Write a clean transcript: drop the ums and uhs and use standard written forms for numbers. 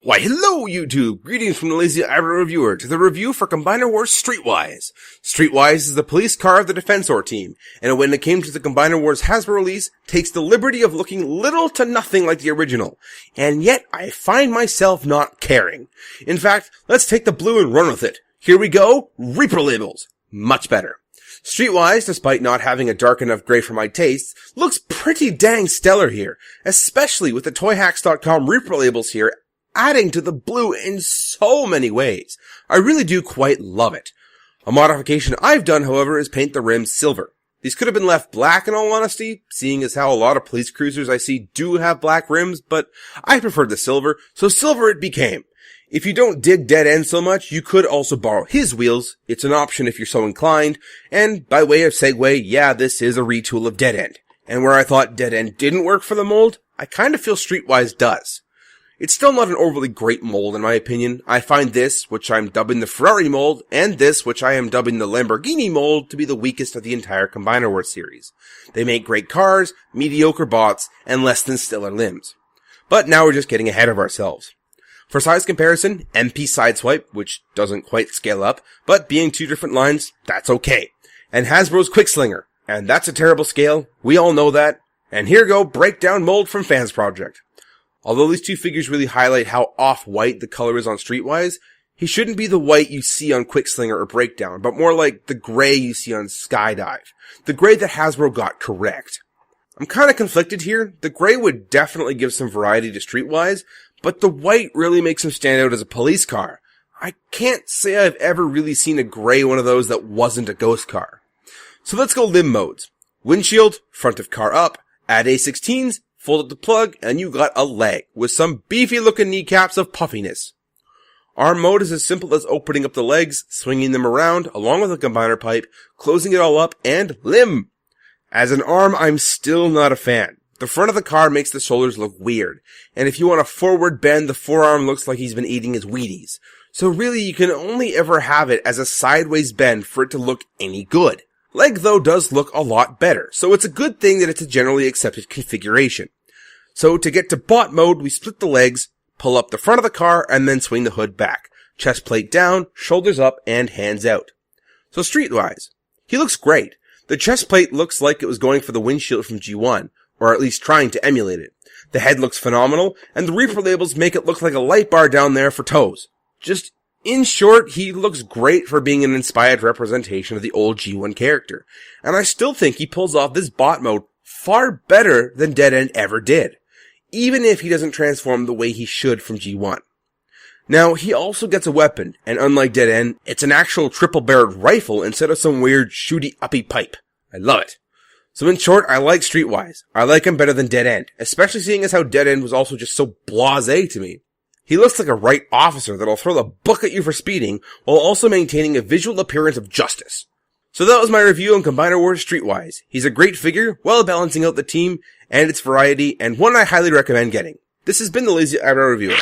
Why, hello, YouTube! Greetings from the LazyEyebrowReviewer to the review for Combiner Wars Streetwise. Streetwise is the police car of the Defensor team, and when it came to the Combiner Wars Hasbro release, takes the liberty of looking little to nothing like the original. And yet, I find myself not caring. In fact, let's take the blue and run with it. Here we go, Reaper labels. Much better. Streetwise, despite not having a dark enough gray for my tastes, looks pretty dang stellar here, especially with the ToyHacks.com Reaper labels here, adding to the blue in so many ways. I really do quite love it. A modification I've done, however, is paint the rims silver. These could have been left black in all honesty, seeing as how a lot of police cruisers I see do have black rims, but I preferred the silver, so silver it became. If you don't dig Dead End so much, you could also borrow his wheels. It's an option if you're so inclined, and by way of segue, yeah, this is a retool of Dead End. And where I thought Dead End didn't work for the mold, I kind of feel Streetwise does. It's still not an overly great mold in my opinion. I find this, which I'm dubbing the Ferrari mold, and this, which I am dubbing the Lamborghini mold, to be the weakest of the entire Combiner Wars series. They make great cars, mediocre bots, and less than stellar limbs. But now we're just getting ahead of ourselves. For size comparison, MP Sideswipe, which doesn't quite scale up, but being two different lines, that's okay. And Hasbro's Quickslinger, and that's a terrible scale, we all know that. And here go breakdown mold from Fans Project. Although these two figures really highlight how off-white the color is on Streetwise, he shouldn't be the white you see on Quickslinger or Breakdown, but more like the gray you see on Skydive. The gray that Hasbro got correct. I'm kinda conflicted here. The gray would definitely give some variety to Streetwise, but the white really makes him stand out as a police car. I can't say I've ever really seen a gray one of those that wasn't a ghost car. So let's go limb modes. Windshield, front of car up, add A16s, fold up the plug, and you got a leg, with some beefy looking kneecaps of puffiness. Arm mode is as simple as opening up the legs, swinging them around, along with a combiner pipe, closing it all up, and limb. As an arm, I'm still not a fan. The front of the car makes the shoulders look weird, and if you want a forward bend, the forearm looks like he's been eating his Wheaties. So really, you can only ever have it as a sideways bend for it to look any good. Leg, though, does look a lot better, so it's a good thing that it's a generally accepted configuration. So to get to bot mode, we split the legs, pull up the front of the car, and then swing the hood back. Chest plate down, shoulders up, and hands out. So Streetwise. He looks great. The chest plate looks like it was going for the windshield from G1, or at least trying to emulate it. The head looks phenomenal, and the Reaper labels make it look like a light bar down there for toes. Just, in short, he looks great for being an inspired representation of the old G1 character. And I still think he pulls off this bot mode far better than Dead End ever did, even if he doesn't transform the way he should from G1. Now, he also gets a weapon, and unlike Dead End, it's an actual triple-barreled rifle instead of some weird shooty-uppy pipe. I love it. So in short, I like Streetwise. I like him better than Dead End, especially seeing as how Dead End was also just so blasé to me. He looks like a right officer that'll throw the book at you for speeding, while also maintaining a visual appearance of justice. So that was my review on Combiner Wars Streetwise. He's a great figure, well balancing out the team and its variety, and one I highly recommend getting. This has been the Lazy Eyebrow Reviewer.